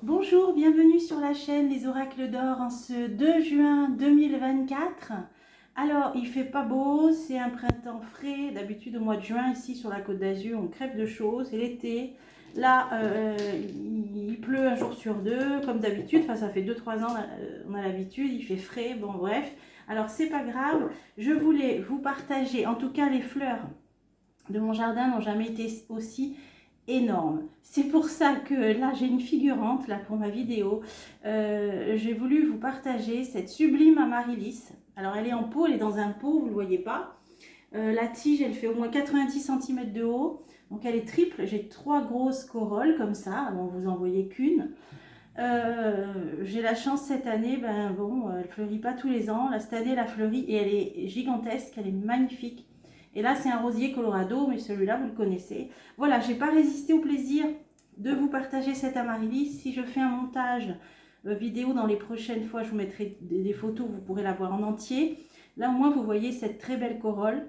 Bonjour, bienvenue sur la chaîne Les Oracles d'Or en ce 2 juin 2024. Alors, il fait pas beau, c'est un printemps frais. D'habitude, au mois de juin, ici sur la Côte d'Azur, on crève de chaud, c'est l'été. Là, il pleut un jour sur deux, comme d'habitude. Enfin, ça fait 2-3 ans, on a l'habitude, il fait frais. Bon, bref. Alors, c'est pas grave. Je voulais vous partager, en tout cas, les fleurs de mon jardin n'ont jamais été aussi énorme. C'est pour ça que là j'ai une figurante là pour ma vidéo. J'ai voulu vous partager cette sublime amaryllis. Alors elle est en pot, elle est dans un pot, vous ne le voyez pas. La tige elle fait au moins 90 cm de haut. Donc elle est triple, j'ai 3 grosses corolles comme ça, bon vous en voyez qu'une. J'ai la chance cette année, ben bon, elle fleurit pas tous les ans. Là cette année elle a fleuri et elle est gigantesque, elle est magnifique. Et là, c'est un rosier Colorado, mais celui-là, vous le connaissez. Voilà, j'ai pas résisté au plaisir de vous partager cette amaryllis. Si je fais un montage vidéo dans les prochaines fois, je vous mettrai des photos, vous pourrez la voir en entier. Là, au moins, vous voyez cette très belle corolle.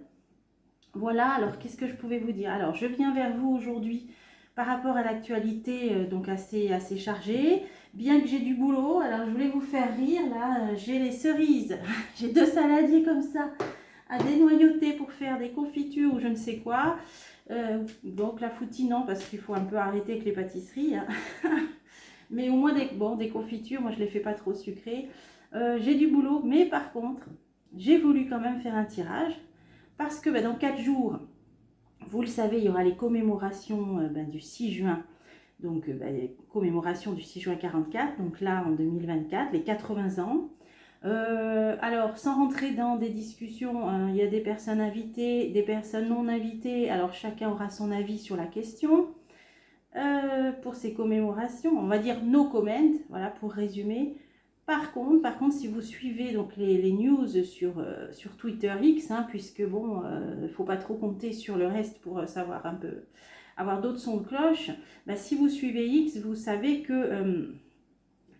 Voilà, alors, qu'est-ce que je pouvais vous dire? Alors, je viens vers vous aujourd'hui par rapport à l'actualité, donc assez chargée. Bien que j'ai du boulot, alors je voulais vous faire rire. Là, j'ai les cerises. J'ai 2 saladiers comme ça à dénoyauter pour faire des confitures ou je ne sais quoi. Donc la foutine non, parce qu'il faut un peu arrêter avec les pâtisseries. Hein. Mais au moins des confitures, moi je ne les fais pas trop sucrées. J'ai du boulot, mais par contre, j'ai voulu quand même faire un tirage. Parce que dans 4 jours, vous le savez, il y aura les commémorations du 6 juin. Donc les commémorations du 6 juin 44, donc là en 2024, les 80 ans. Alors, sans rentrer dans des discussions, il y a des personnes invitées, des personnes non invitées. Alors, chacun aura son avis sur la question. Pour ces commémorations, on va dire no comment, voilà, pour résumer. Par contre, si vous suivez donc les news sur Twitter X, hein, puisque bon, il ne faut pas trop compter sur le reste pour savoir un peu, avoir d'autres sons de cloche. Bah, si vous suivez X, vous savez que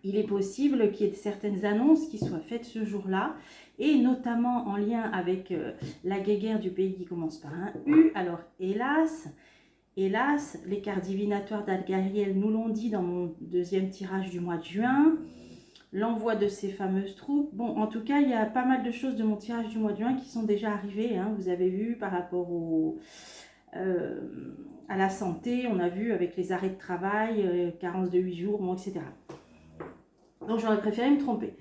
il est possible qu'il y ait certaines annonces qui soient faites ce jour-là, et notamment en lien avec la guéguerre du pays qui commence par un U. Alors, hélas, les cartes divinatoires d'Algariel nous l'ont dit dans mon deuxième tirage du mois de juin, l'envoi de ces fameuses troupes. Bon, en tout cas, il y a pas mal de choses de mon tirage du mois de juin qui sont déjà arrivées. Hein, vous avez vu par rapport à la santé, on a vu avec les arrêts de travail, carence de 8 jours, bon, etc. Donc j'aurais préféré me tromper.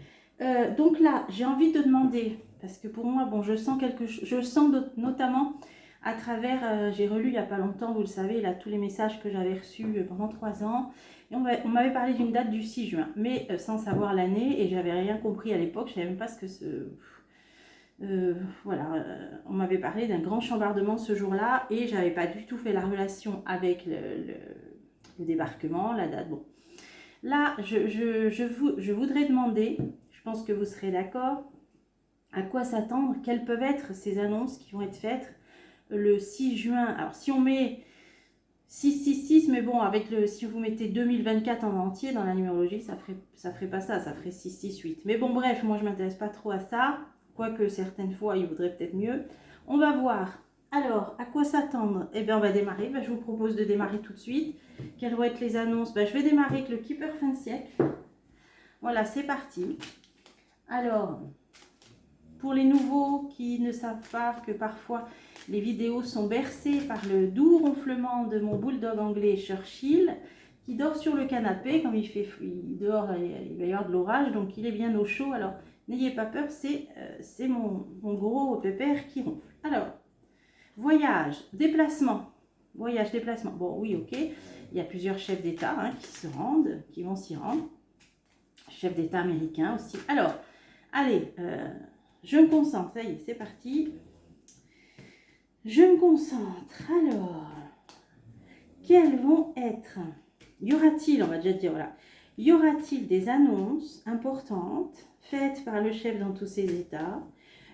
Donc là, j'ai envie de demander, parce que pour moi, bon, je sens quelque chose, je sens notamment à travers, j'ai relu il n'y a pas longtemps, vous le savez, là, tous les messages que j'avais reçus pendant 3 ans, et on m'avait parlé d'une date du 6 juin, mais sans savoir l'année, et j'avais rien compris à l'époque, je ne savais même pas ce que voilà, on m'avait parlé d'un grand chambardement ce jour-là, et j'avais pas du tout fait la relation avec le débarquement, la date, bon. Là, je voudrais demander, je pense que vous serez d'accord, à quoi s'attendre, quelles peuvent être ces annonces qui vont être faites le 6 juin. Alors, si on met 666, mais bon, si vous mettez 2024 en entier dans la numérologie, ça ferait pas ça, ça ferait 668. Mais bon, bref, moi, je ne m'intéresse pas trop à ça, quoique certaines fois, il vaudrait peut-être mieux. On va voir. Alors, à quoi s'attendre? Eh bien, on va démarrer. Je vous propose de démarrer tout de suite. Quelles vont être les annonces? Je vais démarrer avec le Keeper fin de siècle. Voilà, c'est parti. Alors, pour les nouveaux qui ne savent pas que parfois les vidéos sont bercées par le doux ronflement de mon bulldog anglais Churchill, qui dort sur le canapé. Comme il fait dehors, il va y avoir de l'orage, donc il est bien au chaud. Alors, n'ayez pas peur, c'est mon gros pépère qui ronfle. Alors, voyage, déplacement. Voyage, déplacement. Bon, oui, ok. Il y a plusieurs chefs d'État qui vont s'y rendre. Chef d'État américain aussi. Alors, allez, je me concentre. Ça y est, c'est parti. Je me concentre. Alors, quelles vont être? Y aura-t-il, on va déjà dire, voilà. Y aura-t-il des annonces importantes faites par le chef dans tous ces États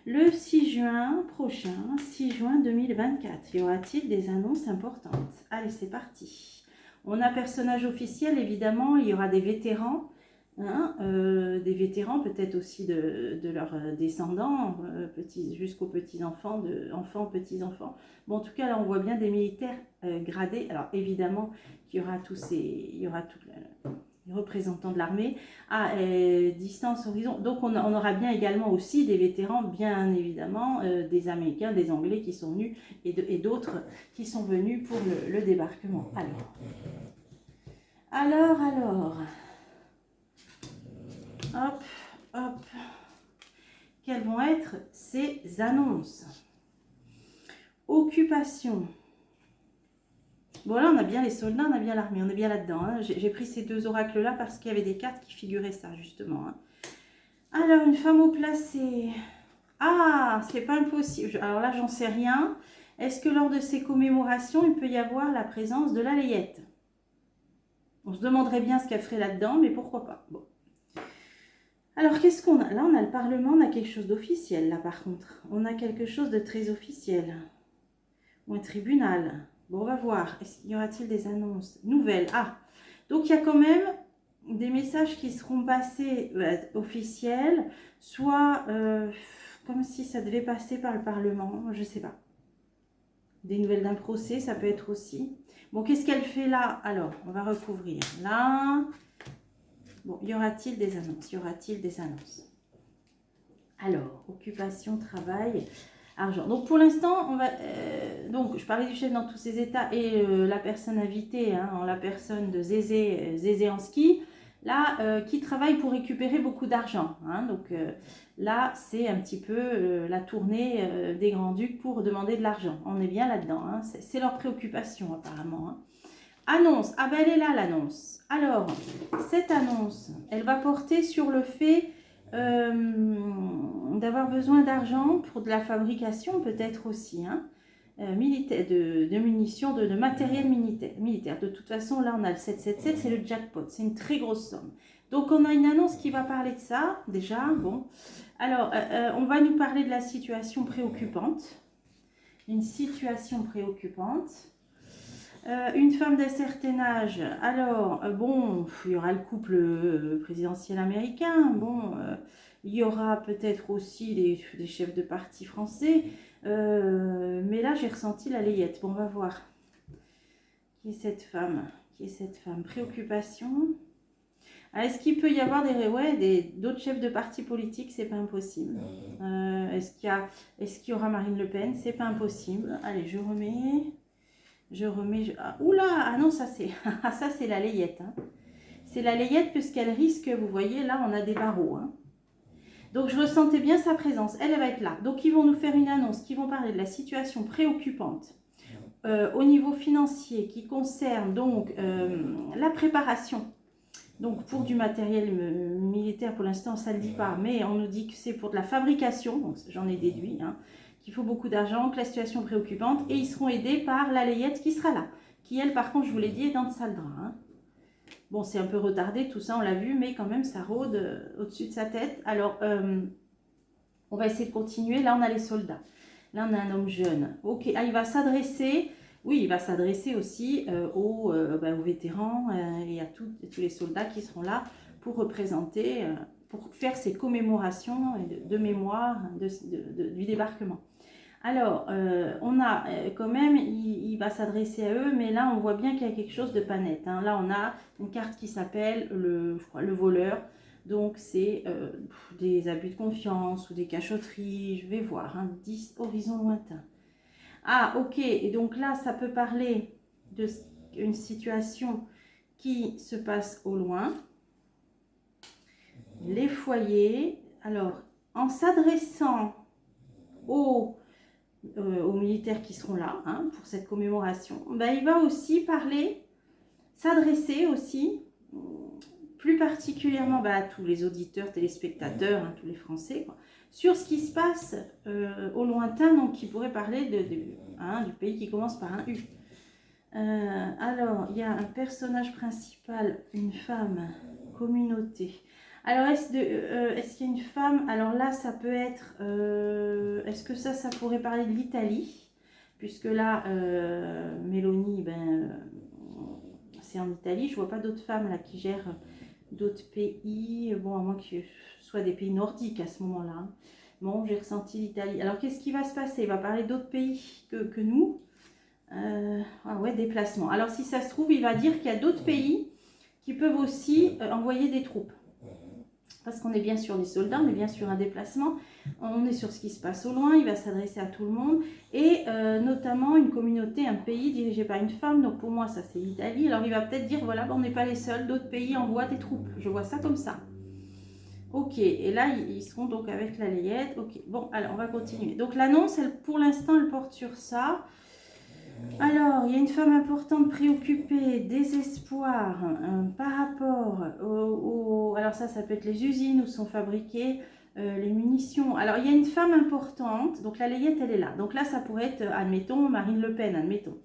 le 6 juin prochain, 6 juin 2024, y aura-t-il des annonces importantes? Allez, c'est parti. On a personnage officiel, évidemment, il y aura des vétérans, hein, des vétérans peut-être aussi de leurs descendants, jusqu'aux petits-enfants, enfants, petits-enfants. Bon, en tout cas, là, on voit bien des militaires gradés. Alors, évidemment, qu'il y aura représentants de l'armée, à distance horizon. Donc on aura bien également aussi des vétérans, bien évidemment, des Américains, des Anglais qui sont venus et d'autres qui sont venus pour le débarquement. Alors, hop, hop, quelles vont être ces annonces? Occupation. Bon, là, on a bien les soldats, on a bien l'armée, on est bien là-dedans. Hein. J'ai pris ces deux oracles-là parce qu'il y avait des cartes qui figuraient ça, justement. Hein. Alors, une femme au placé. Ah, c'est pas impossible. Alors là, j'en sais rien. Est-ce que lors de ces commémorations, il peut y avoir la présence de la layette? On se demanderait bien ce qu'elle ferait là-dedans, mais pourquoi pas. Bon. Alors, qu'est-ce qu'on a? Là, on a le Parlement, on a quelque chose d'officiel, là, par contre. On a quelque chose de très officiel. Ou un tribunal. Bon, on va voir. Y aura-t-il des annonces nouvelles? Ah, donc il y a quand même des messages qui seront passés officiels, soit comme si ça devait passer par le Parlement, je ne sais pas. Des nouvelles d'un procès, ça peut être aussi. Bon, qu'est-ce qu'elle fait là? Alors, on va recouvrir là. Bon, y aura-t-il des annonces? Y aura-t-il des annonces? Alors, occupation, travail... Argent. Donc pour l'instant, on va donc je parlais du chef dans tous ses états et la personne invitée, hein, en la personne de Zézé en ski, là qui travaille pour récupérer beaucoup d'argent. Hein, donc là, c'est un petit peu la tournée des Grands-Ducs pour demander de l'argent. On est bien là-dedans. Hein, c'est leur préoccupation apparemment. Hein. Annonce. Ah ben elle est là l'annonce. Alors cette annonce, elle va porter sur le fait d'avoir besoin d'argent pour de la fabrication peut-être aussi, hein, militaire, de munitions, de matériel militaire. De toute façon, là, on a le 777, c'est le jackpot, c'est une très grosse somme. Donc, on a une annonce qui va parler de ça, déjà, bon. Alors, on va nous parler de la situation préoccupante. Une situation préoccupante. Une femme d'un certain âge, alors, bon, il y aura le couple présidentiel américain, bon, il y aura peut-être aussi des chefs de parti français, mais là, j'ai ressenti la layette. Bon, on va voir. Qui est cette femme? Qui est cette femme? Préoccupation. Est-ce qu'il peut y avoir d'autres chefs de parti politique? C'est pas impossible. Est-ce qu'il y aura Marine Le Pen? C'est pas impossible. Allez, je remets... Ah, oula, ah non, ça c'est la layette. Hein. C'est la layette puisqu'elle risque, vous voyez, là on a des barreaux. Hein. Donc je ressentais bien sa présence, elle va être là. Donc ils vont nous faire une annonce qui vont parler de la situation préoccupante au niveau financier qui concerne donc la préparation. Donc pour du matériel militaire, pour l'instant ça ne le dit pas, mais on nous dit que c'est pour de la fabrication, donc j'en ai déduit, hein. Il faut beaucoup d'argent, que la situation est préoccupante, et ils seront aidés par la layette qui sera là, qui elle par contre je vous l'ai dit est dans le sale drap. Hein. Bon c'est un peu retardé tout ça on l'a vu, mais quand même ça rôde au-dessus de sa tête. Alors on va essayer de continuer, là on a les soldats, là on a un homme jeune, ok, il va s'adresser, oui il va s'adresser aussi aux vétérans et à tous les soldats qui seront là pour représenter, pour faire ces commémorations de mémoire du débarquement. Alors, on a quand même, il va s'adresser à eux, mais là, on voit bien qu'il y a quelque chose de pas net. Hein. Là, on a une carte qui s'appelle le voleur. Donc, c'est des abus de confiance ou des cachotteries. Je vais voir, hein, 10 horizons lointains. Ah, ok. Et donc là, ça peut parler d'une situation qui se passe au loin. Les foyers. Alors, en s'adressant aux militaires qui seront là hein, pour cette commémoration, ben, il va aussi parler, s'adresser aussi, plus particulièrement à tous les auditeurs, téléspectateurs, hein, tous les Français, quoi, sur ce qui se passe au lointain, donc qui pourrait parler du pays qui commence par un U. Alors, il y a un personnage principal, une femme, communauté. Alors, est-ce qu'il y a une femme? Alors là, ça peut être... est-ce que ça pourrait parler de l'Italie? Puisque là, Mélanie, c'est en Italie. Je ne vois pas d'autres femmes là qui gèrent d'autres pays. Bon, à moins que ce soit des pays nordiques à ce moment-là. Bon, j'ai ressenti l'Italie. Alors, qu'est-ce qui va se passer? Il va parler d'autres pays que nous. Ah ouais, déplacement. Alors, si ça se trouve, il va dire qu'il y a d'autres pays qui peuvent aussi envoyer des troupes. Parce qu'on est bien sur des soldats, on est bien sur un déplacement, on est sur ce qui se passe au loin, il va s'adresser à tout le monde, et notamment une communauté, un pays dirigé par une femme, donc pour moi ça c'est l'Italie, alors il va peut-être dire voilà, on n'est pas les seuls, d'autres pays envoient des troupes, je vois ça comme ça. Ok, et là ils seront donc avec la layette, ok, bon alors on va continuer. Donc l'annonce, pour l'instant elle porte sur ça. Alors, il y a une femme importante préoccupée, désespoir par rapport alors ça peut être les usines où sont fabriquées les munitions. Alors, il y a une femme importante, donc la layette, elle est là. Donc là, ça pourrait être, admettons, Marine Le Pen, admettons,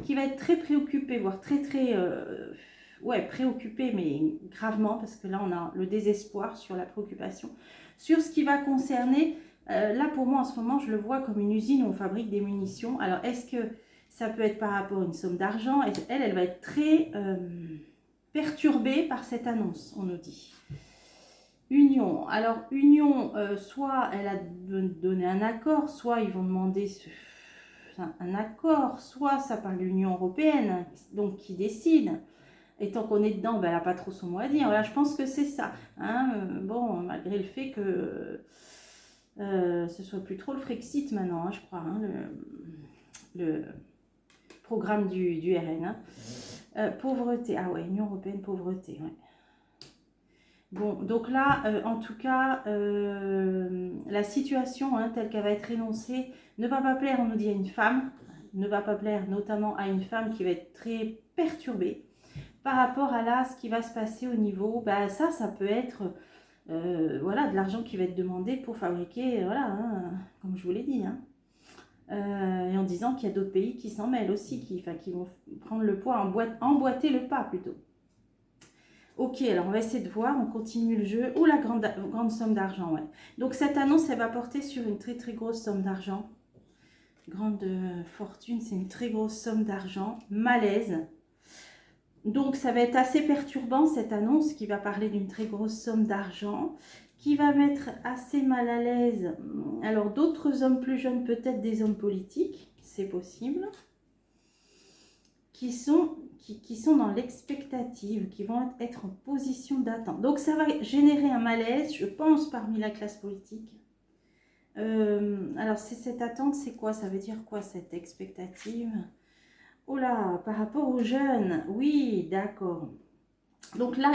qui va être très préoccupée, voire très, ouais, préoccupée, mais gravement, parce que là, on a le désespoir sur la préoccupation, sur ce qui va concerner, là, pour moi, en ce moment, je le vois comme une usine où on fabrique des munitions. Alors, est-ce que ça peut être par rapport à une somme d'argent. Elle va être très perturbée par cette annonce, on nous dit. Union. Alors, Union, soit elle a donné un accord, soit ils vont demander un accord, soit ça parle de l'Union européenne, donc qui décide. Et tant qu'on est dedans, ben, elle n'a pas trop son mot à dire. Voilà, je pense que c'est ça. Hein. Bon, malgré le fait que ce soit plus trop le Frexit maintenant, hein, je crois. Hein, le programme du RN. Hein. Pauvreté. Ah ouais, Union européenne, pauvreté. Ouais. Bon, donc là, en tout cas, la situation telle qu'elle va être énoncée ne va pas plaire, on nous dit, à une femme, ne va pas plaire notamment à une femme qui va être très perturbée par rapport à là, ce qui va se passer au niveau, bah, ça peut être voilà, de l'argent qui va être demandé pour fabriquer, voilà, comme je vous l'ai dit, hein. Et en disant qu'il y a d'autres pays qui s'en mêlent aussi, qui vont prendre le poids, emboîter le pas plutôt. Ok, alors on va essayer de voir, on continue le jeu. Oh, la grande somme d'argent, ouais. Donc cette annonce, elle va porter sur une très très grosse somme d'argent. Grande fortune, c'est une très grosse somme d'argent. Malaise. Donc ça va être assez perturbant cette annonce qui va parler d'une très grosse somme d'argent, qui va mettre assez mal à l'aise, alors d'autres hommes plus jeunes, peut-être des hommes politiques, c'est possible, qui sont dans l'expectative, qui vont être en position d'attente. Donc ça va générer un malaise, je pense, parmi la classe politique. Alors cette attente, c'est quoi? Ça veut dire quoi cette expectative? Oh là, par rapport aux jeunes, oui, d'accord. Donc là,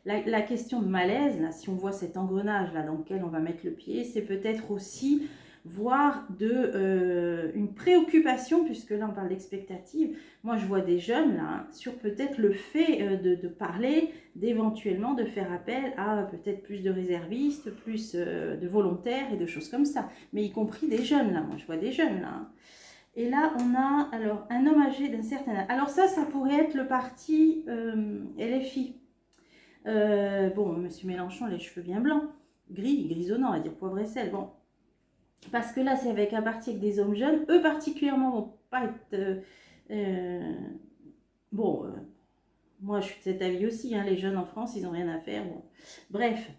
la question de malaise, là, si on voit cet engrenage là dans lequel on va mettre le pied, c'est peut-être aussi voir une préoccupation, puisque là on parle d'expectative. Moi je vois des jeunes là sur peut-être le fait de parler, d'éventuellement de faire appel à peut-être plus de réservistes, plus de volontaires et de choses comme ça. Mais y compris des jeunes là, moi je vois des jeunes là. Et là, on a alors un homme âgé d'un certain âge. Alors ça pourrait être le parti LFI. Bon, monsieur Mélenchon, les cheveux bien blancs, grisonnants, on va dire poivre et sel. Bon, parce que là, c'est avec un parti avec des hommes jeunes. Eux particulièrement vont pas être... bon, moi je suis de cet avis aussi, hein, les jeunes en France, ils n'ont rien à faire. Bon. Bref.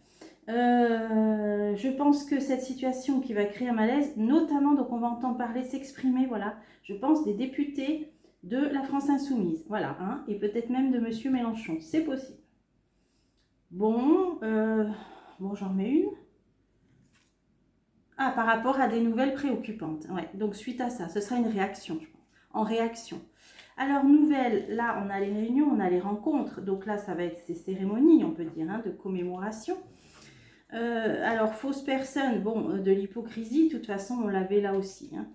Je pense que cette situation qui va créer un malaise, notamment, donc on va entendre parler, s'exprimer, voilà, je pense des députés de la France Insoumise, voilà, hein, et peut-être même de monsieur Mélenchon, c'est possible. Bon, bon, j'en mets une. Ah, par rapport à des nouvelles préoccupantes, ouais, donc suite à ça, ce sera une réaction, je pense, en réaction. Alors, nouvelles, là, on a les réunions, on a les rencontres, donc là, ça va être ces cérémonies, on peut dire, hein, de commémoration. Alors, fausse personne, bon, de l'hypocrisie, de toute façon, on l'avait là aussi. Hein.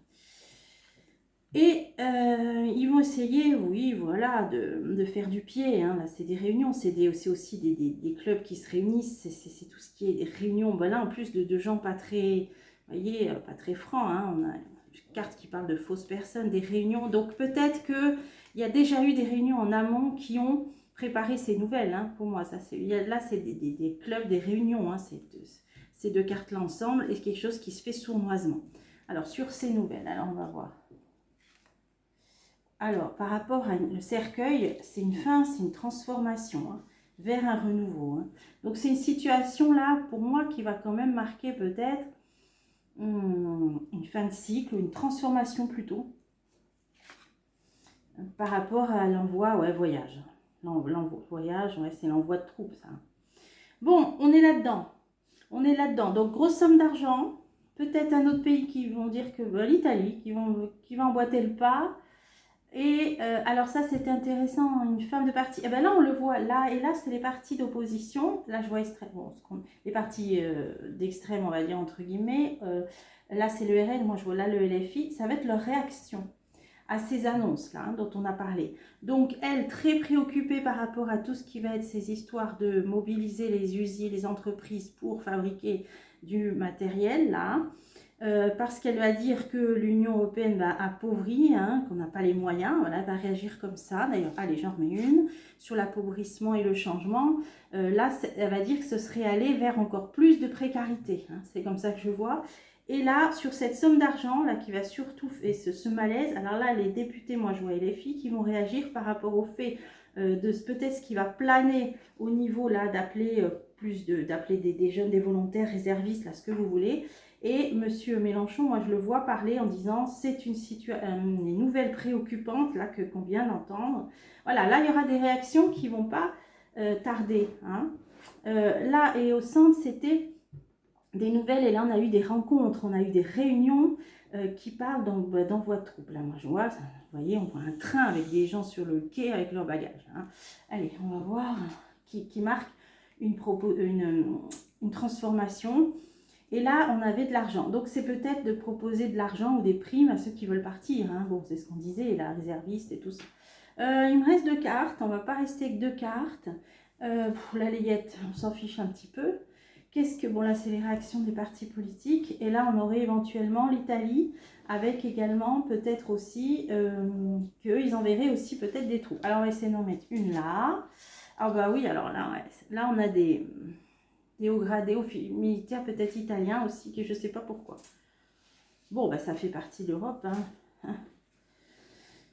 Et ils vont essayer, oui, voilà, de faire du pied. Hein. Là, c'est des réunions, c'est aussi des clubs qui se réunissent, c'est tout ce qui est des réunions. Ben là, en plus de gens pas très, vous voyez, pas très francs, hein. On a une carte qui parle de fausses personnes, des réunions. Donc, peut-être qu'il y a déjà eu des réunions en amont qui ont préparer ces nouvelles, hein, pour moi. Ça, là, c'est des clubs, des réunions, hein, ces deux cartes-là ensemble, et quelque chose qui se fait sournoisement. Alors, sur ces nouvelles, alors on va voir. Alors, par rapport à le cercueil, c'est une fin, c'est une transformation, hein, vers un renouveau. Hein. Donc, c'est une situation là, pour moi, qui va quand même marquer peut-être une fin de cycle, ou une transformation plutôt, par rapport à l'envoi, ouais, voyage. Voyage, ouais, c'est l'envoi de troupes, ça. Bon, on est là-dedans. On est là-dedans. Donc, grosse somme d'argent. Peut-être un autre pays qui vont dire que l'Italie, qui va emboîter le pas. Et alors ça, c'était intéressant, une femme de parti. Et ben là, on le voit, là et là, c'est les partis d'opposition. Là, je vois extrême, bon, les partis d'extrême, on va dire, entre guillemets. Là, c'est le RN, moi, je vois là le LFI. Ça va être leur réaction à ces annonces-là, hein, dont on a parlé. Donc, elle, très préoccupée par rapport à tout ce qui va être ces histoires de mobiliser les usines, les entreprises pour fabriquer du matériel, là. Parce qu'elle va dire que l'Union européenne va appauvrir, hein, qu'on n'a pas les moyens, voilà, elle va réagir comme ça. D'ailleurs, allez, j'en remets une sur l'appauvrissement et le changement. Là, elle va dire que ce serait aller vers encore plus de précarité, hein, c'est comme ça que je vois. Et là, sur cette somme d'argent, là, qui va surtout, et ce malaise, alors là, les députés, moi je vois, et les filles qui vont réagir par rapport au fait de peut-être ce qui va planer au niveau là d'appeler d'appeler des jeunes, des volontaires réservistes, là, ce que vous voulez. Et M. Mélenchon, moi je le vois parler en disant c'est une nouvelle préoccupante là qu'on vient d'entendre. Voilà, là il y aura des réactions qui ne vont pas tarder. Hein. Là et au centre, c'était des nouvelles et là on a eu des rencontres, on a eu des réunions qui parlent d'envoi de troupes. Là moi je vois, vous voyez, on voit un train avec des gens sur le quai avec leurs bagages. Hein. Allez, on va voir qui marque une transformation. Et là, on avait de l'argent. Donc, c'est peut-être de proposer de l'argent ou des primes à ceux qui veulent partir. Hein. Bon, c'est ce qu'on disait, la réserviste et tout ça. Il me reste 2 cartes. On ne va pas rester avec 2 cartes. La layette, on s'en fiche un petit peu. Qu'est-ce que... Bon, là, c'est les réactions des partis politiques. Et là, on aurait éventuellement l'Italie, avec également peut-être aussi qu'eux, ils enverraient aussi peut-être des troupes. Alors, on va essayer d'en mettre une là. Ah bah oui, alors là, ouais, là, on a des hauts gradés, militaires peut-être italiens aussi, que je ne sais pas pourquoi. Bon, bah ça fait partie de l'Europe. Hein.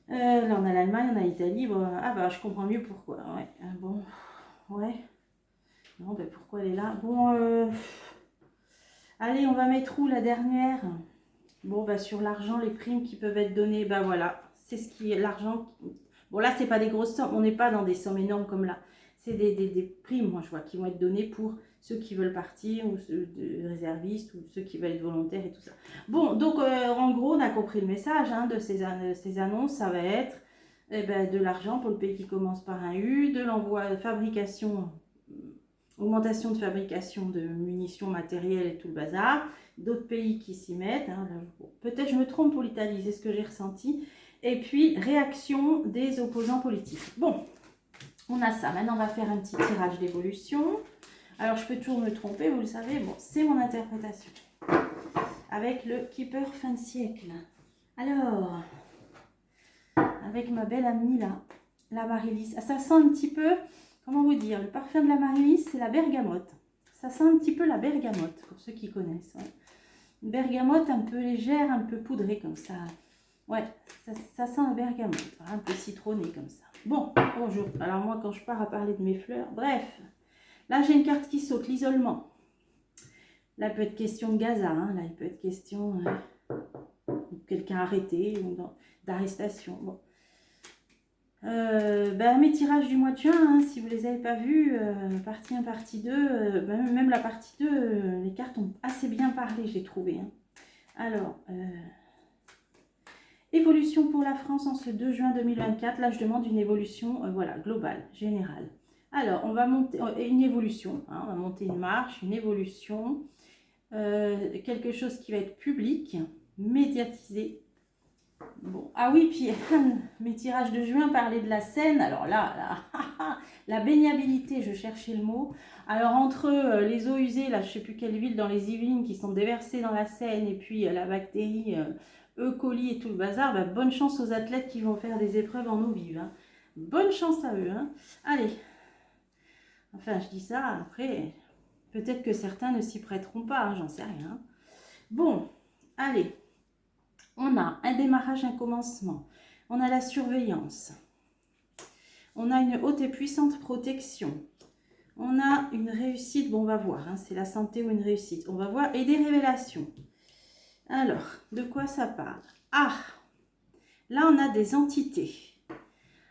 Là, on a l'Allemagne, on a l'Italie. Bon, ah bah je comprends mieux pourquoi. Ouais, bon, ouais. Non, bah pourquoi elle est là? Bon, allez, on va mettre où la dernière? Bon, bah sur l'argent, les primes qui peuvent être données, bah voilà. C'est ce qui est l'argent. Bon, là, c'est pas des grosses sommes. On n'est pas dans des sommes énormes comme là. C'est des primes, moi, je vois, qui vont être données pour ceux qui veulent partir, ou ceux de réservistes, ou ceux qui veulent être volontaires et tout ça. Bon, donc, en gros, on a compris le message hein, de ces annonces. Ça va être de l'argent pour le pays qui commence par un U, de l'envoi de fabrication, augmentation de fabrication de munitions matérielles et tout le bazar. D'autres pays qui s'y mettent. Hein, peut-être je me trompe pour l'Italie, c'est ce que j'ai ressenti. Et puis, réaction des opposants politiques. Bon, on a ça. Maintenant, on va faire un petit tirage d'évolution. Alors, je peux toujours me tromper, vous le savez. Bon, c'est mon interprétation. Avec le Keeper fin de siècle. Alors, avec ma belle amie, là, la Marilys. Ça sent un petit peu, comment vous dire, le parfum de la Marilys, c'est la bergamote. Ça sent un petit peu la bergamote, pour ceux qui connaissent. Ouais. Une bergamote un peu légère, un peu poudrée, comme ça. Ouais, ça sent la bergamote, un peu citronné comme ça. Bon, bonjour. Alors moi, quand je pars à parler de mes fleurs, bref. Là, j'ai une carte qui saute, l'isolement. Là, il peut être question de Gaza, hein. Là, il peut être question de quelqu'un arrêté ou d'arrestation. Bon. Mes tirages du mois de juin, hein, si vous ne les avez pas vus, partie 1, partie 2, même la partie 2, les cartes ont assez bien parlé, j'ai trouvé. Hein. Alors... évolution pour la France en ce 2 juin 2024. Là, je demande une évolution voilà, globale, générale. Alors, on va monter une évolution. Hein, on va monter une marche, une évolution. Quelque chose qui va être public, médiatisé. Bon, ah oui, puis mes tirages de juin parlaient de la Seine. Alors là, la baignabilité, je cherchais le mot. Alors, entre les eaux usées, là, je ne sais plus quelle ville, dans les Yvelines, qui sont déversées dans la Seine, et puis la bactérie... E. coli et tout le bazar, bah, bonne chance aux athlètes qui vont faire des épreuves en eau vive. Hein. Bonne chance à eux. Hein. Allez. Enfin, je dis ça, après, peut-être que certains ne s'y prêteront pas, hein, j'en sais rien. Bon, allez. On a un démarrage, un commencement. On a la surveillance. On a une haute et puissante protection. On a une réussite, bon, on va voir, hein, c'est la santé ou une réussite. On va voir, et des révélations. Alors, de quoi ça parle? Ah, là, on a des entités.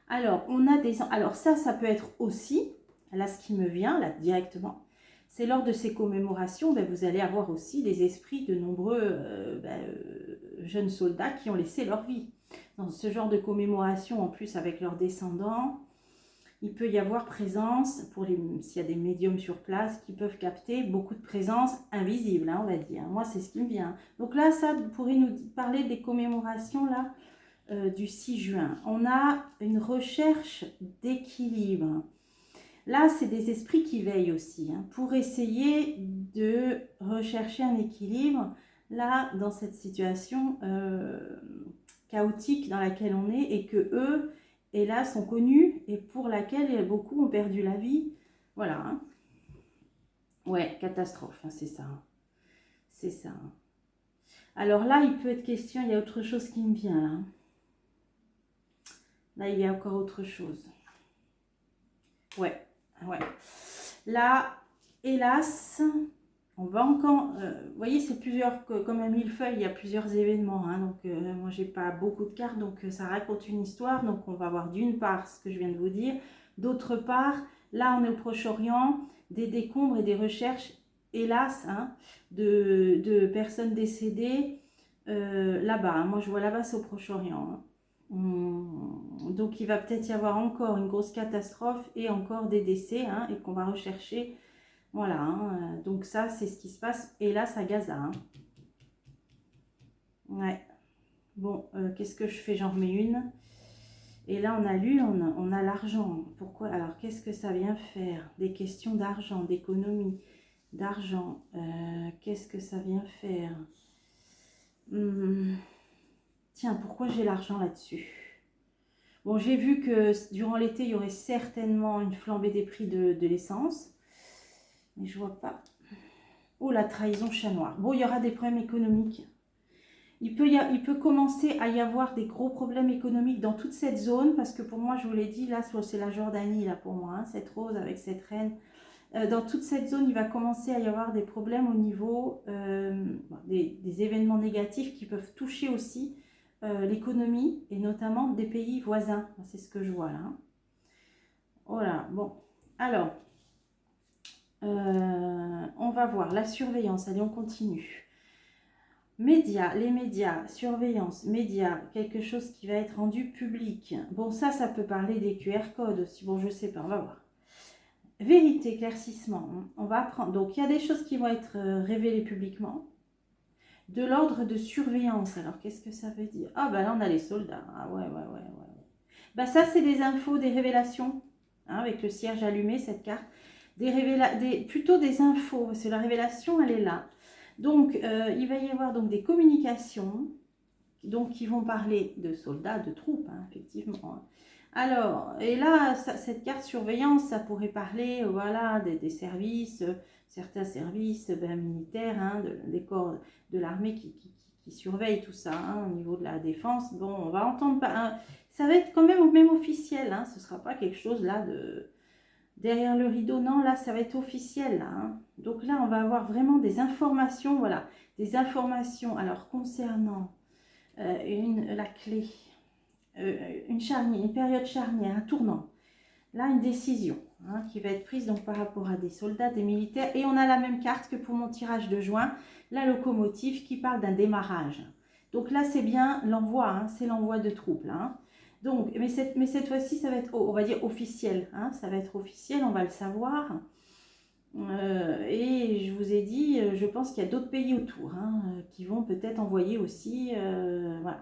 Alors, on a des... Alors ça peut être aussi, là ce qui me vient, là directement, c'est lors de ces commémorations, ben, vous allez avoir aussi les esprits de nombreux jeunes soldats qui ont laissé leur vie. Dans ce genre de commémoration, en plus avec leurs descendants, il peut y avoir présence, s'il y a des médiums sur place qui peuvent capter beaucoup de présence invisible, hein, on va dire. Moi, c'est ce qui me vient. Donc là, ça pourrait nous parler des commémorations là, du 6 juin. On a une recherche d'équilibre. Là, c'est des esprits qui veillent aussi, hein, pour essayer de rechercher un équilibre, là, dans cette situation chaotique dans laquelle on est, et que eux, hélas, sont connus, et pour laquelle beaucoup ont perdu la vie. Voilà. Hein. Ouais, catastrophe, hein, c'est ça. C'est ça. Alors là, il peut être question, il y a autre chose qui me vient, là. Là, il y a encore autre chose. Ouais. Ouais. Là, hélas, on va encore... vous voyez, c'est plusieurs... Comme un millefeuille, il y a plusieurs événements. Hein, donc, moi, j'ai pas beaucoup de cartes. Donc, ça raconte une histoire. Donc, on va voir d'une part ce que je viens de vous dire. D'autre part, là, on est au Proche-Orient. Des décombres et des recherches, hélas, hein, de personnes décédées là-bas. Hein. Moi, je vois là-bas, c'est au Proche-Orient. Hein. Donc il va peut-être y avoir encore une grosse catastrophe et encore des décès, hein, et qu'on va rechercher. Voilà, hein, donc ça c'est ce qui se passe, hélas à Gaza. Hein. Ouais, bon, qu'est-ce que je fais? J'en remets une. Et là on a lu, on a l'argent. Pourquoi? Alors qu'est-ce que ça vient faire? Des questions d'argent, d'économie, d'argent. Qu'est-ce que ça vient faire? Tiens, pourquoi j'ai l'argent là-dessus? Bon, j'ai vu que durant l'été, il y aurait certainement une flambée des prix de l'essence. Mais je vois pas. Oh, la trahison chat noir. Bon, il y aura des problèmes économiques. Il peut commencer à y avoir des gros problèmes économiques dans toute cette zone. Parce que pour moi, je vous l'ai dit, là, c'est la Jordanie, là, pour moi. Hein, cette rose avec cette reine. Dans toute cette zone, il va commencer à y avoir des problèmes au niveau des événements négatifs qui peuvent toucher aussi l'économie et notamment des pays voisins. C'est ce que je vois là. Voilà, bon. Alors, on va voir la surveillance. Allez, on continue. Médias, les médias, surveillance, médias, quelque chose qui va être rendu public. Bon, ça peut parler des QR codes aussi. Bon, je sais pas, on va voir. Vérité, éclaircissement, on va apprendre. Donc, il y a des choses qui vont être révélées publiquement. De l'ordre de surveillance. Alors, qu'est-ce que ça veut dire? Ah, bah là, on a les soldats. Ah, ouais. Bah, ça, c'est des infos, des révélations. Hein, avec le cierge allumé, cette carte. Plutôt des infos. Parce que la révélation, elle est là. Donc, il va y avoir donc des communications. Donc, qui vont parler de soldats, de troupes, hein, effectivement. Alors, et là, cette carte surveillance, ça pourrait parler, voilà, des services, certains services militaires, hein, des corps de l'armée qui surveillent tout ça, hein, au niveau de la défense. Bon, on va entendre, ça va être quand même officiel, hein, ce ne sera pas quelque chose là de derrière le rideau, non, là, ça va être officiel, là. Hein. Donc là, on va avoir vraiment des informations, voilà, des informations, alors, concernant la clé, une période charnière, un tournant. Là, une décision hein, qui va être prise donc par rapport à des soldats, des militaires. Et on a la même carte que pour mon tirage de juin, la locomotive qui parle d'un démarrage. Donc là, c'est bien l'envoi, hein, c'est l'envoi de troupes. Là, hein. Donc, mais cette fois-ci, ça va être, on va dire, officiel. Hein, ça va être officiel, on va le savoir. Et je vous ai dit, je pense qu'il y a d'autres pays autour hein, qui vont peut-être envoyer aussi, voilà,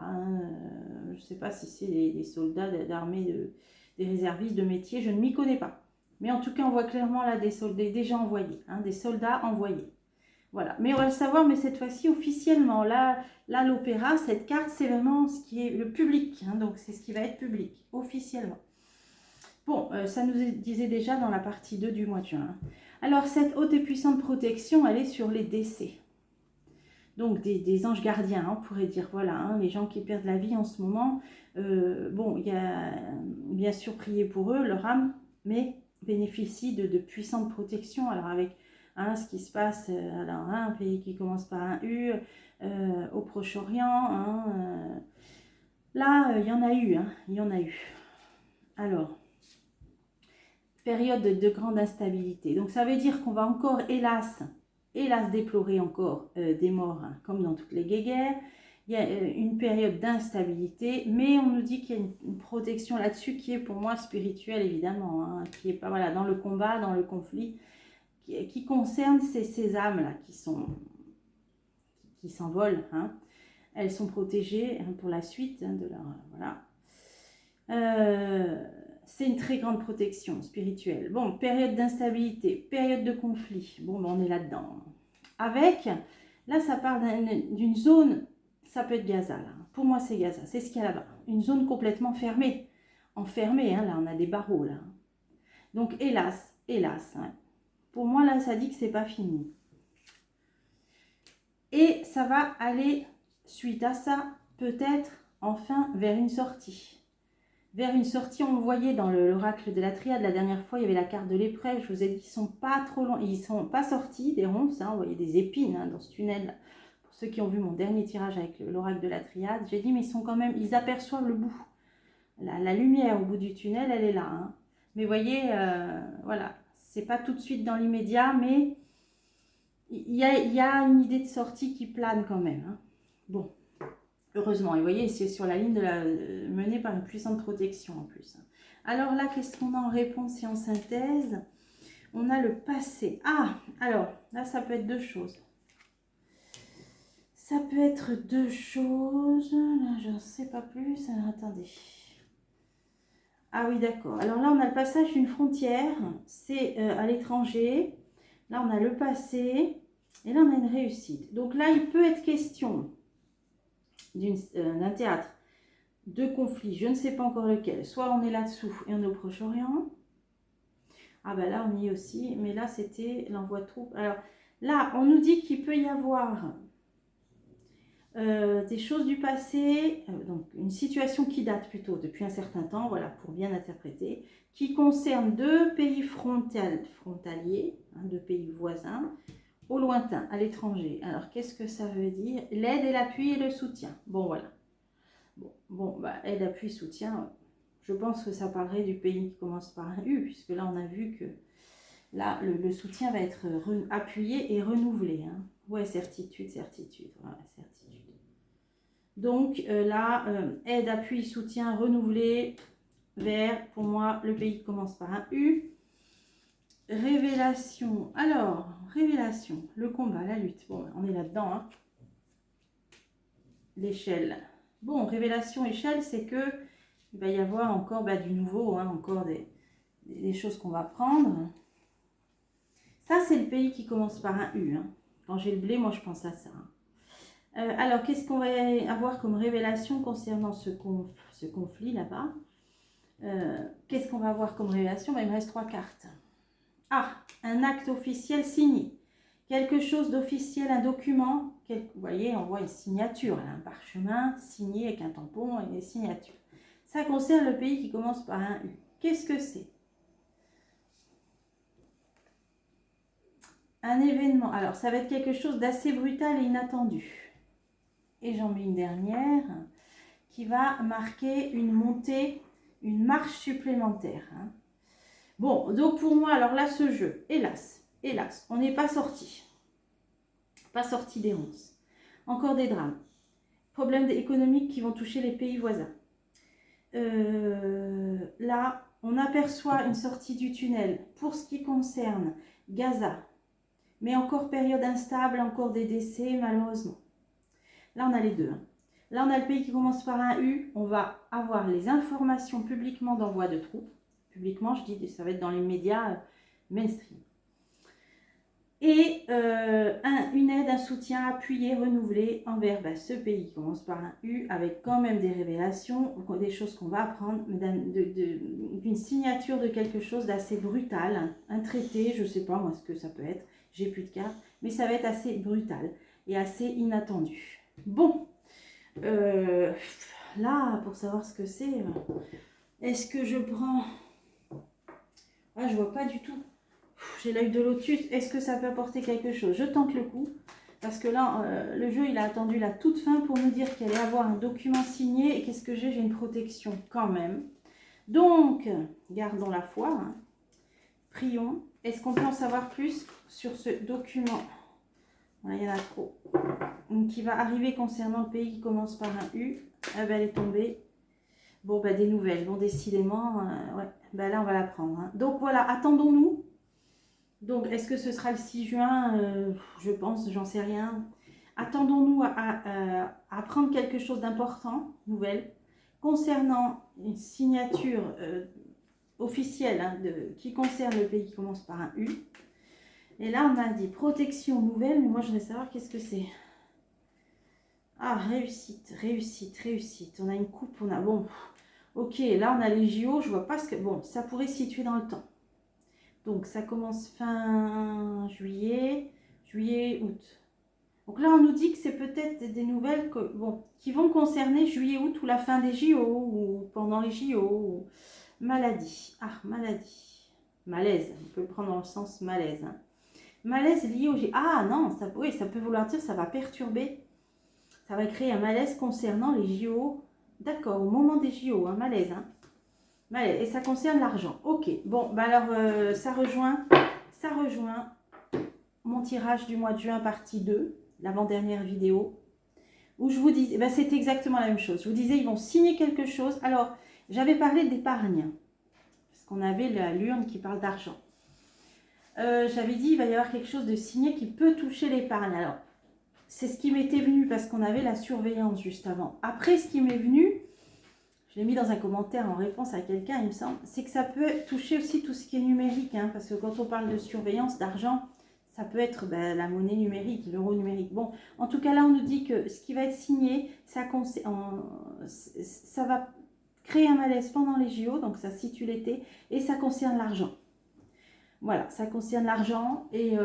je ne sais pas si c'est les soldats d'armée, des réservistes de métier, je ne m'y connais pas. Mais en tout cas, on voit clairement là des soldats déjà envoyés, hein, des soldats envoyés. Voilà, mais on va le savoir, mais cette fois-ci officiellement. Là l'opéra, cette carte, c'est vraiment ce qui est le public, hein, donc c'est ce qui va être public, officiellement. Bon, ça nous disait déjà dans la partie 2 du mois de juin. Alors, cette haute et puissante protection, elle est sur les décès. Donc, des anges gardiens, hein, on pourrait dire, voilà, hein, les gens qui perdent la vie en ce moment. Bon, il y a bien sûr prier pour eux, leur âme, mais bénéficient de puissante protection. Alors, avec hein, ce qui se passe, alors, hein, un pays qui commence par un U, au Proche-Orient, hein, là, il y en a eu, hein, il y en a eu. Alors, période de grande instabilité. Donc, ça veut dire qu'on va encore, hélas, déplorer encore des morts, hein, comme dans toutes les guéguerres. Il y a une période d'instabilité, mais on nous dit qu'il y a une protection là-dessus qui est pour moi spirituelle, évidemment, hein, qui est pas voilà, dans le combat, dans le conflit, qui concerne ces âmes-là qui s'envolent. Hein. Elles sont protégées hein, pour la suite hein, de leur... Voilà. C'est une très grande protection spirituelle. Bon, période d'instabilité, période de conflit. Bon, ben on est là-dedans. Avec, là, ça parle d'une zone, ça peut être Gaza, là. Pour moi, c'est Gaza, c'est ce qu'il y a là-bas. Une zone complètement fermée. Enfermée, hein, là, on a des barreaux, là. Donc, hélas, hein. Pour moi, là, ça dit que c'est pas fini. Et ça va aller, suite à ça, peut-être, enfin, vers une sortie. Vers une sortie, on le voyait dans l'oracle de la triade, la dernière fois, il y avait la carte de l'épreuve, je vous ai dit qu'ils ne sont pas trop longs, ils ne sont pas sortis des ronces, hein, vous voyez des épines hein, dans ce tunnel. Pour ceux qui ont vu mon dernier tirage avec l'oracle de la triade, j'ai dit mais ils sont quand même, ils aperçoivent le bout. La lumière au bout du tunnel, elle est là. Hein. Mais vous voyez, voilà, c'est pas tout de suite dans l'immédiat, mais il y a une idée de sortie qui plane quand même. Hein. Bon. Heureusement, et vous voyez, c'est sur la ligne menée par une puissante protection en plus. Alors là, qu'est-ce qu'on a en réponse et en synthèse? On a le passé. Ah, alors, là, ça peut être deux choses. Ça peut être deux choses. Là, je ne sais pas plus. Alors, attendez. Ah oui, d'accord. Alors là, on a le passage d'une frontière. C'est à l'étranger. Là, on a le passé. Et là, on a une réussite. Donc là, il peut être question d'un théâtre de conflit, je ne sais pas encore lequel, soit on est là-dessous et on est au Proche-Orient, ah ben là on y est aussi, mais là c'était l'envoi de troupes. Alors là on nous dit qu'il peut y avoir des choses du passé, donc une situation qui date plutôt depuis un certain temps, voilà pour bien interpréter, qui concerne deux pays frontaliers, hein, deux pays voisins, au lointain, à l'étranger. Alors qu'est-ce que ça veut dire? L'aide et l'appui et le soutien. Bon voilà. Bon, bah, aide, appui, soutien, je pense que ça parlerait du pays qui commence par un U, puisque là, on a vu que là, le soutien va être appuyé et renouvelé. Hein. Ouais, certitude, voilà, certitude. Donc là, aide, appui, soutien, renouvelé vers, pour moi, le pays qui commence par un U. Révélation. Alors, révélation, le combat, la lutte. Bon, on est là-dedans. Hein. L'échelle. Bon, révélation, échelle, c'est que il va y avoir encore du nouveau, hein, encore des choses qu'on va prendre. Ça, c'est le pays qui commence par un U. Hein. Quand j'ai le blé, moi, je pense à ça. Hein. Alors, qu'est-ce qu'on va avoir comme révélation concernant ce conflit là-bas? Qu'est-ce qu'on va avoir comme révélation? Il me reste 3 cartes. Ah, un acte officiel signé. Quelque chose d'officiel, un document. Vous voyez, on voit une signature, là, un parchemin signé avec un tampon et des signatures. Ça concerne le pays qui commence par un U. Qu'est-ce que c'est? Un événement. Alors, ça va être quelque chose d'assez brutal et inattendu. Et j'en mets une dernière qui va marquer une montée, une marche supplémentaire. Hein. Bon, donc pour moi, alors là, ce jeu, hélas, on n'est pas sorti. Pas sorti des ronces. Encore des drames. Problèmes économiques qui vont toucher les pays voisins. Là, on aperçoit une sortie du tunnel pour ce qui concerne Gaza. Mais encore période instable, encore des décès, malheureusement. Là, on a les deux. Hein. Là, on a le pays qui commence par un U. On va avoir les informations publiquement d'envoi de troupes. Publiquement, je dis, ça va être dans les médias mainstream. Et une aide, un soutien appuyé, renouvelé envers ce pays qui commence par un U, avec quand même des révélations, des choses qu'on va apprendre, d'une signature de quelque chose d'assez brutal, un traité, je ne sais pas moi ce que ça peut être, j'ai plus de cartes, mais ça va être assez brutal et assez inattendu. Bon, là, pour savoir ce que c'est, est-ce que je prends... Ah, je vois pas du tout. J'ai l'œil de lotus, est-ce que ça peut apporter quelque chose? Je tente le coup, parce que là, le jeu, il a attendu la toute fin pour nous dire qu'il allait avoir un document signé. Et qu'est-ce que j'ai? J'ai une protection quand même. Donc, gardons la foi, hein. Prions. Est-ce qu'on peut en savoir plus sur ce document? Voilà, il y en a trop. Donc, qui va arriver concernant le pays qui commence par un U. Ah ben, elle est tombée. Bon, ben, des nouvelles. Bon, décidément, ouais. Ben, là, on va la prendre, hein. Donc, voilà, attendons-nous. Donc, est-ce que ce sera le 6 juin? Je pense, j'en sais rien. Attendons-nous à apprendre quelque chose d'important, nouvelle, concernant une signature officielle, hein, qui concerne le pays qui commence par un U. Et là, on a dit protection nouvelle, mais moi, je voudrais savoir qu'est-ce que c'est. Ah, réussite, réussite, réussite. On a une coupe, on a... Bon, ok, là, on a les JO, je vois pas ce que... Bon, ça pourrait se situer dans le temps. Donc, ça commence fin juillet, août. Donc là, on nous dit que c'est peut-être des nouvelles qui vont concerner juillet, août ou la fin des JO ou pendant les JO. Ou... Maladie. Ah, maladie. Malaise. On peut le prendre dans le sens malaise, hein. Malaise lié au JO. Ah non, ça, oui, ça peut vouloir dire que ça va perturber. Ça va créer un malaise concernant les JO. D'accord, au moment des JO, un malaise, hein. Malaise. Et ça concerne l'argent. Ok, bon, bah alors ça rejoint mon tirage du mois de juin partie 2, l'avant-dernière vidéo, où je vous disais, ben c'est exactement la même chose. Je vous disais, ils vont signer quelque chose. Alors, j'avais parlé d'épargne, parce qu'on avait l'urne qui parle d'argent. J'avais dit, il va y avoir quelque chose de signé qui peut toucher l'épargne. Alors, c'est ce qui m'était venu, parce qu'on avait la surveillance juste avant. Après, ce qui m'est venu, je l'ai mis dans un commentaire en réponse à quelqu'un, il me semble, c'est que ça peut toucher aussi tout ce qui est numérique, hein, parce que quand on parle de surveillance, d'argent, ça peut être la monnaie numérique, l'euro numérique. Bon, en tout cas, là, on nous dit que ce qui va être signé, ça va créer un malaise pendant les JO, donc ça situe l'été, et ça concerne l'argent. Voilà, ça concerne l'argent, et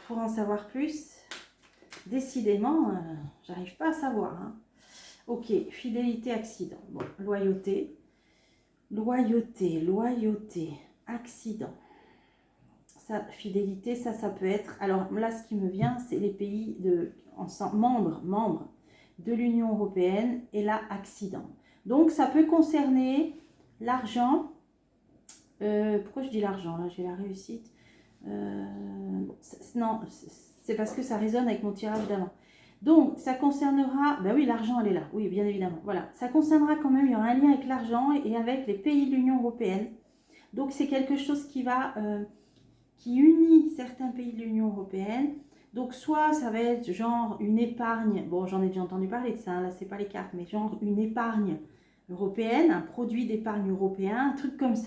pour en savoir plus, décidément, j'arrive pas à savoir, hein. Ok, fidélité, accident. Bon, loyauté, accident. Ça, fidélité, ça peut être... Alors là, ce qui me vient, c'est les pays membres de l'Union européenne et là, accident. Donc, ça peut concerner l'argent. Pourquoi je dis l'argent? Là, j'ai la réussite. Non, c'est parce que ça résonne avec mon tirage d'avant. Donc, ça concernera... Ben oui, l'argent, elle est là. Oui, bien évidemment. Voilà. Ça concernera quand même, il y aura un lien avec l'argent et avec les pays de l'Union européenne. Donc, c'est quelque chose qui va... qui unit certains pays de l'Union européenne. Donc, soit ça va être genre une épargne, bon, j'en ai déjà entendu parler de ça, hein, là, c'est pas les cartes, mais genre une épargne européenne, un produit d'épargne européen, un truc comme ça.